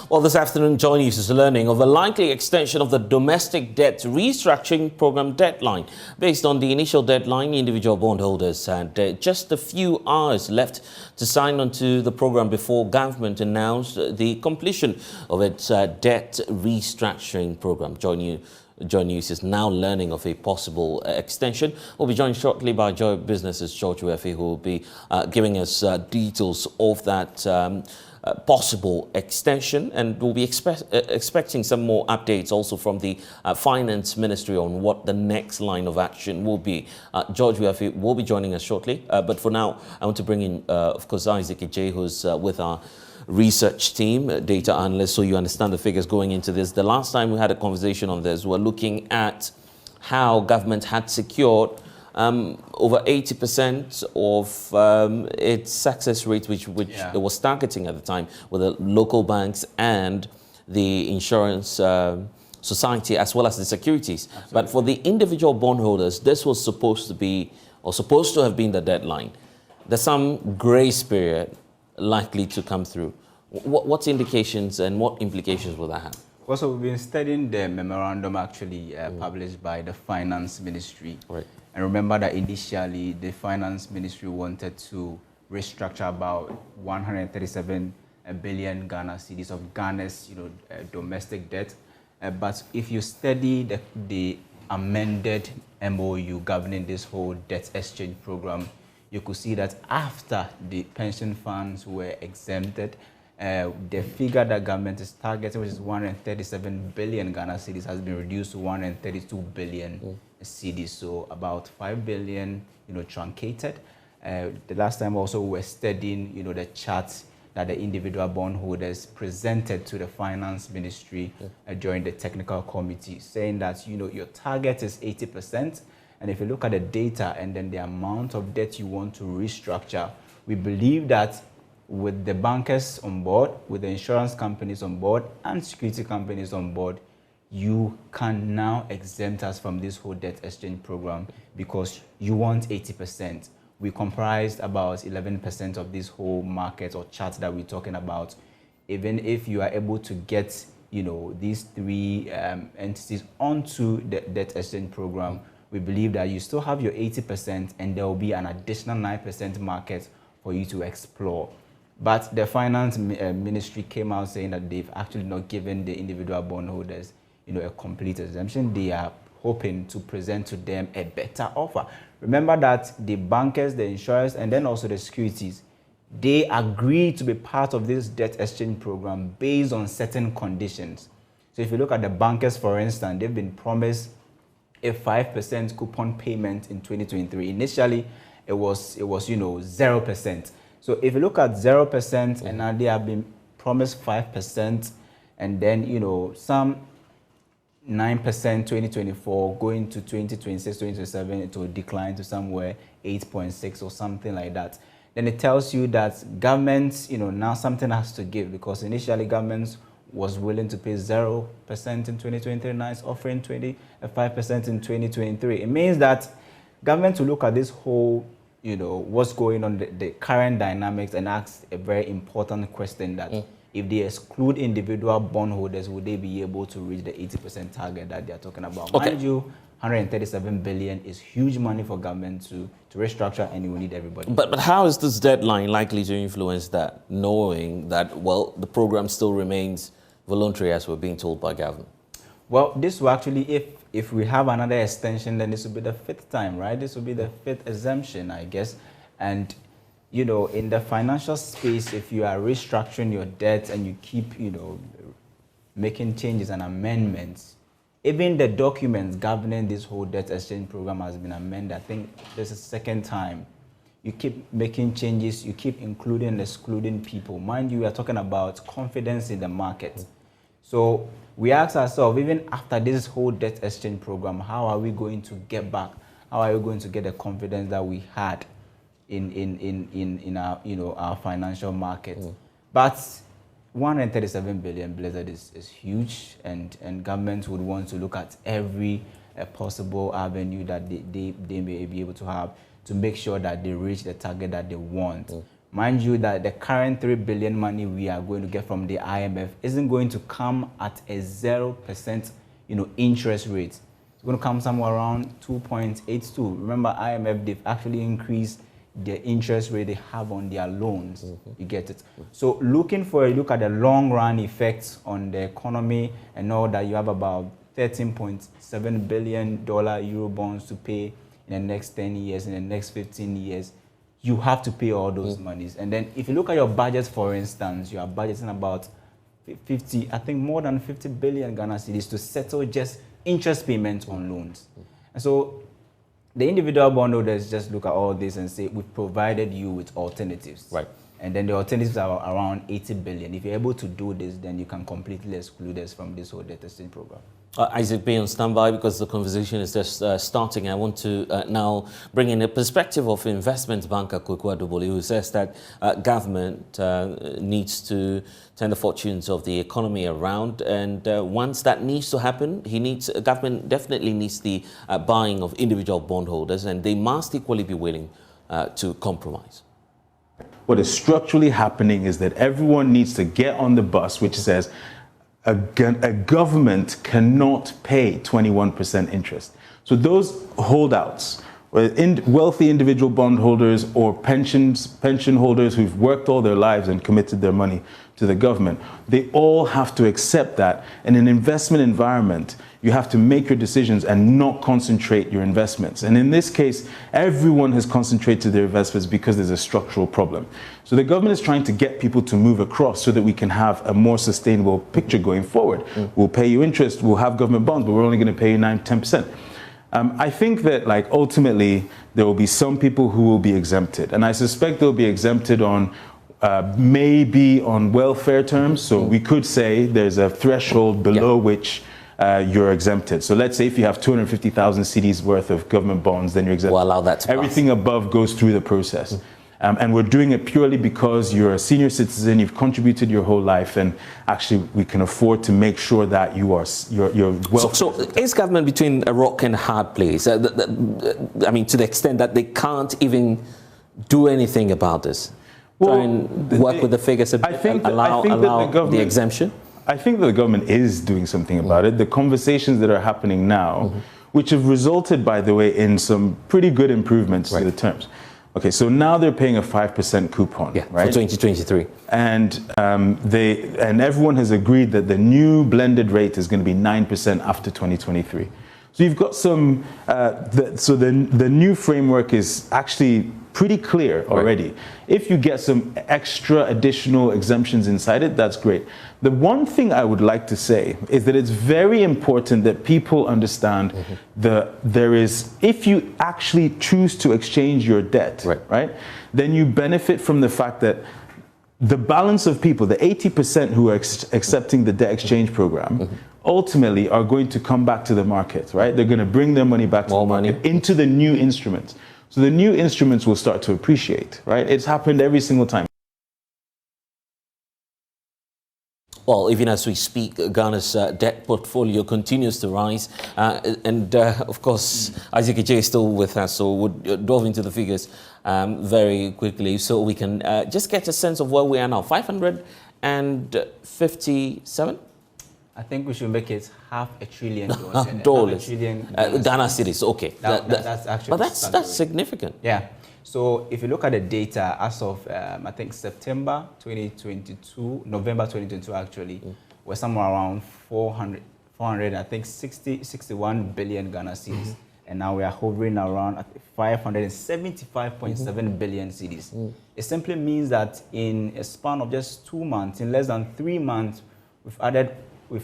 Well, this afternoon, Joy News is learning of a likely extension of the domestic debt restructuring program deadline. Based on the initial deadline, individual bondholders had just a few hours left to sign on to the program before government announced the completion of its debt restructuring program. Joy News is now learning of a possible extension. We'll be joined shortly by Joy Business's George Wefe, who will be giving us details of that possible extension, and we'll be expecting some more updates also from the Finance Ministry on what the next line of action will be. George Wefe will be joining us shortly, but for now, I want to bring in, of course, Isaac J, who's with our research team, data analyst, so you understand the figures going into this. The last time we had a conversation on this, we're looking at how government had secured over 80% of its success rate, which it was targeting at the time, with the local banks and the insurance society, as well as the securities. Absolutely. But for the individual bondholders, this was supposed to be, or supposed to have been, the deadline. There's some grace period likely to come through. What indications and what implications will that have? Well, so we've been studying the memorandum actually published by the Finance Ministry. Right. And remember that initially the Finance Ministry wanted to restructure about 137 billion Ghana cedis of Ghana's domestic debt. But if you study the amended MOU governing this whole debt exchange program, you could see that after the pension funds were exempted, the figure that government is targeting, which is 137 billion Ghana cedis, has been reduced to 132 billion cedis, so about 5 billion, truncated. The last time also we were studying, the charts that the individual bondholders presented to the Finance Ministry during the technical committee, saying that, your target is 80%. And if you look at the data and then the amount of debt you want to restructure, we believe that with the bankers on board, with the insurance companies on board, and security companies on board, you can now exempt us from this whole debt exchange program because you want 80%. We comprised about 11% of this whole market or chart that we're talking about. Even if you are able to get, these three entities onto the debt exchange program, we believe that you still have your 80% and there will be an additional 9% market for you to explore. But the Finance Ministry came out saying that they've actually not given the individual bondholders, a complete exemption. They are hoping to present to them a better offer. Remember that the bankers, the insurers, and then also the securities, they agreed to be part of this debt exchange program based on certain conditions. So if you look at the bankers, for instance, they've been promised a 5% coupon payment in 2023. Initially, it was 0%. So if you look at 0%, and now they have been promised 5%, and then some 9% 2024, going to 2026, 2027, it will decline to somewhere 8.6 or something like that. Then it tells you that governments, now something has to give, because initially governments was willing to pay 0% in 2023, now it's offering 5% in 2023. It means that government will look at this whole, what's going on, the current dynamics, and ask a very important question that if they exclude individual bondholders, would they be able to reach the 80% target that they're talking about? Okay. Mind you, 137 billion is huge money for government to restructure, and you will need everybody. But how is this deadline likely to influence that, knowing that, well, the program still remains voluntary, as we're being told by government? Well, this will actually, if we have another extension, then this will be the 5th time, right? This will be the 5th exemption, I guess. And, in the financial space, if you are restructuring your debt and you keep, making changes and amendments, even the documents governing this whole debt exchange program has been amended. I think this is the 2nd time. You keep making changes, you keep including and excluding people. Mind you, we are talking about confidence in the market. So we ask ourselves, even after this whole debt exchange program, how are we going to get back? How are we going to get the confidence that we had in our our financial market? But 137 billion, Blessed, is huge, and governments would want to look at every possible avenue that they may be able to have to make sure that they reach the target that they want. Mind you that the current 3 billion money we are going to get from the IMF isn't going to come at a 0%, interest rate. It's going to come somewhere around 2.82. Remember, IMF, they've actually increased the interest rate they have on their loans. You get it? So looking for a look at the long run effects on the economy and all that, you have about $13.7 billion Euro bonds to pay in the next 10 years, in the next 15 years. You have to pay all those monies. And then if you look at your budget, for instance, you are budgeting about 50, I think more than 50 billion Ghana cedis to settle just interest payments on loans. And so the individual bondholders just look at all this and say, we've provided you with alternatives. Right. And then the alternatives are around 80 billion. If you're able to do this, then you can completely exclude us from this whole debt exchange program. Isaac, be on standby because the conversation is just starting. I want to now bring in a perspective of investment banker Kweku Adobole, who says that government needs to turn the fortunes of the economy around, and once that needs to happen, government definitely needs the buying of individual bondholders, and they must equally be willing to compromise. What is structurally happening is that everyone needs to get on the bus, which says a government cannot pay 21% interest. So those holdouts, wealthy individual bondholders or pension holders who've worked all their lives and committed their money to the government, they all have to accept that in an investment environment, you have to make your decisions and not concentrate your investments. And in this case, everyone has concentrated their investments because there's a structural problem. So the government is trying to get people to move across so that we can have a more sustainable picture going forward. We'll pay you interest, we'll have government bonds, but we're only going to pay you 10%. I think that ultimately there will be some people who will be exempted, and I suspect they'll be exempted on maybe on welfare terms. So we could say there's a threshold below which you're exempted. So let's say if you have 250,000 cedis worth of government bonds, then you're exempted. We'll allow that to Everything above goes through the process. And we're doing it purely because you're a senior citizen, you've contributed your whole life, and actually we can afford to make sure that you're well. So is government between a rock and a hard place? I mean, to the extent that they can't even do anything about this? Try and work with the figures and allow the exemption? I think that the government is doing something about it. The conversations that are happening now, which have resulted, by the way, in some pretty good improvements to the terms. Okay, so now they're paying a 5% coupon, right? For 2023. And everyone has agreed that the new blended rate is going to be 9% after 2023. So you've got some, the new framework is actually pretty clear already. If you get some extra additional exemptions inside it, that's great. The one thing I would like to say is that it's very important that people understand if you actually choose to exchange your debt, right, then you benefit from the fact that the balance of people, the 80% who are accepting the debt exchange program, ultimately are going to come back to the market, right? They're going to bring their money back to the market into the new instruments. So the new instruments will start to appreciate, right? It's happened every single time. Well, even as we speak, Ghana's debt portfolio continues to rise. Of course, Isaac J is still with us, so we'll delve into the figures very quickly so we can just get a sense of where we are now. 557? I think we should make it $500 billion. Dollars. Ghana cedis, okay. That's actually. But that's significant. Yeah. So if you look at the data as of I think September 2022, November 2022 actually, we're somewhere around 400 I think 61 billion Ghana cedis, and now we are hovering around 575.7 billion cedis. It simply means that in a span of just 2 months, in less than 3 months, we've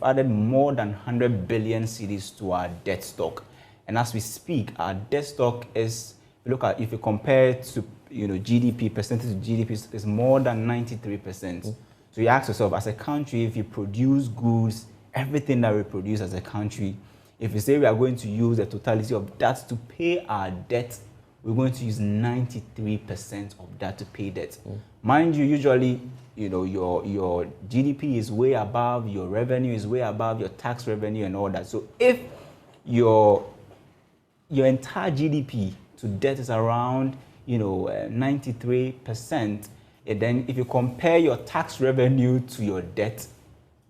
added more than 100 billion cedis to our debt stock. And as we speak, our debt stock is, if you compare it to GDP, percentage of GDP is more than 93%. So you ask yourself, as a country, if you produce goods, everything that we produce as a country, if you say we are going to use the totality of that to pay our debt, we're going to use 93% of that to pay debt. Mind you, usually, your GDP is way above, your revenue is way above your tax revenue and all that. So if your entire GDP to debt is around 93%, And then if you compare your tax revenue to your debt,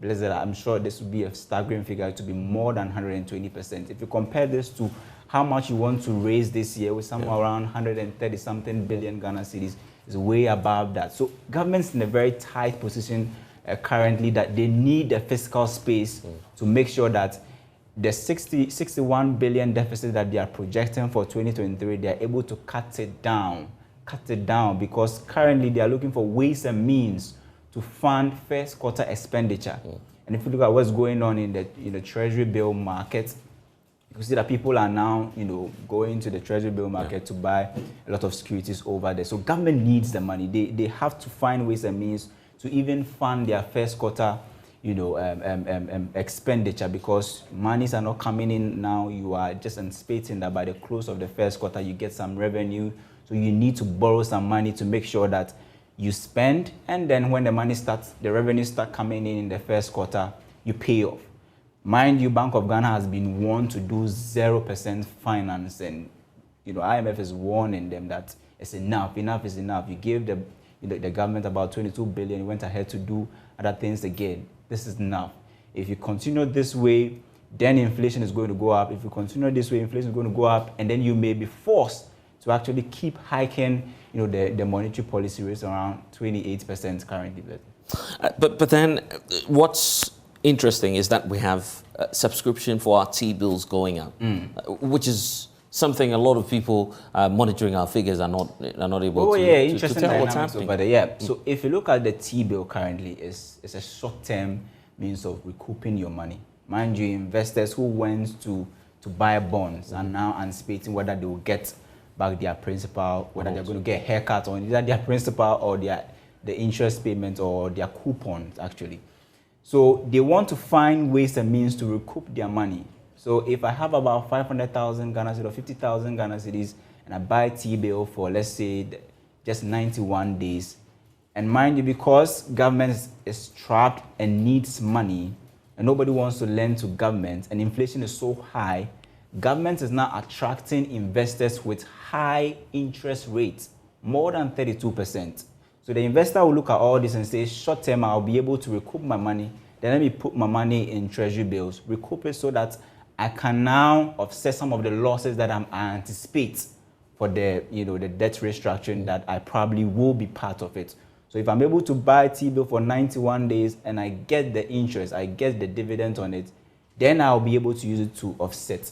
Blessed, I'm sure this would be a staggering figure to be more than 120%. If you compare this to how much you want to raise this year with somewhere around 130 something billion Ghana cedis, is way above that. So government's in a very tight position currently that they need the fiscal space to make sure that the 61 billion deficit that they are projecting for 2023, they are able to cut it down, because currently they are looking for ways and means to fund first quarter expenditure. And if you look at what's going on in the treasury bill market, you see that people are now, going to the treasury bill market to buy a lot of securities over there. So government needs the money. They have to find ways and means to even fund their first quarter, expenditure, because monies are not coming in now. You are just anticipating that by the close of the first quarter, you get some revenue. So you need to borrow some money to make sure that you spend, and then when the revenue start coming in the first quarter, you pay off. Mind you, Bank of Ghana has been warned to do 0% finance, and IMF is warning them that it's enough is enough. You gave the government about 22 billion, you went ahead to do other things again. This is enough. If you continue this way, then inflation is going to go up. If you continue this way, inflation is going to go up, and then you may be forced to actually keep hiking the monetary policy rates around 28% currently. But then what's interesting is that we have subscription for our T-bills going up, which is something a lot of people monitoring our figures are not able to tell what's happening. So if you look at the T-bill currently, it's a short-term means of recouping your money. Mind you, investors who went to buy bonds are now anticipating whether they will get back their principal, whether they're going to get a haircut on either their principal or the interest payment or their coupons, actually. So they want to find ways and means to recoup their money. So if I have about 500,000 Ghana cedis or 50,000 Ghana cedis and I buy T-bill for, let's say, just 91 days, and mind you, because government is trapped and needs money, and nobody wants to lend to government, and inflation is so high, government is now attracting investors with high interest rates, more than 32%. So the investor will look at all this and say, short term, I'll be able to recoup my money. Then let me put my money in treasury bills, recoup it so that I can now offset some of the losses that I anticipate for the debt restructuring that I probably will be part of it. So if I'm able to buy T-bill for 91 days and I get the interest, I get the dividend on it, then I'll be able to use it to offset.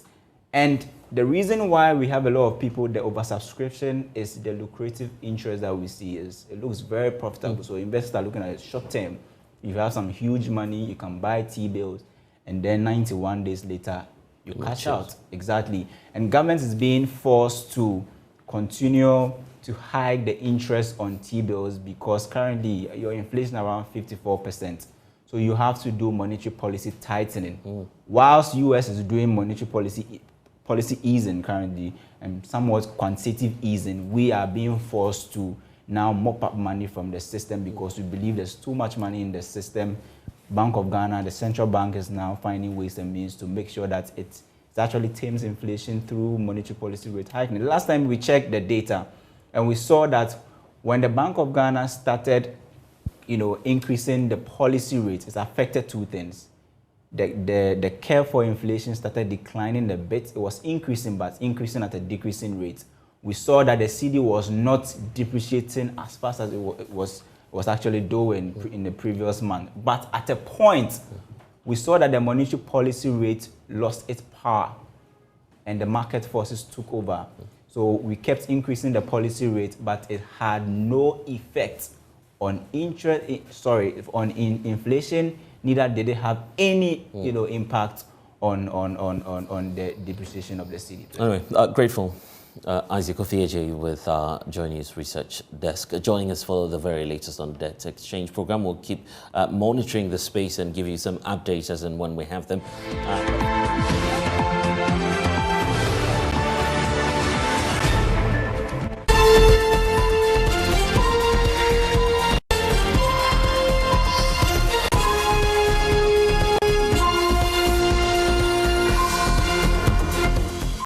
And the reason why we have a lot of people, the oversubscription is the lucrative interest that we see. It looks very profitable. So investors are looking at it short term. If you have some huge money, you can buy T-bills, and then 91 days later, you cash out. Exactly. And government is being forced to continue to hike the interest on T-bills because currently your inflation around 54%. So you have to do monetary policy tightening. Whilst US is doing monetary policy easing currently and somewhat quantitative easing, we are being forced to now mop up money from the system because we believe there's too much money in the system. Bank of Ghana, the central bank, is now finding ways and means to make sure that it actually tames inflation through monetary policy rate hiking. The last time we checked the data, and we saw that when the Bank of Ghana started, increasing the policy rates, it affected two things. The curve for inflation started declining a bit. It was increasing, but increasing at a decreasing rate. We saw that the cedi was not depreciating as fast as it was actually doing in the previous month. But at a point, we saw that the monetary policy rate lost its power and the market forces took over. So we kept increasing the policy rate, but it had no effect on inflation. Neither did it have any impact on the depreciation of the cedi. Anyway, grateful. Isaac Ofieje with our Joy News Research Desk, joining us for the very latest on debt exchange program. We'll keep monitoring the space and give you some updates as and when we have them.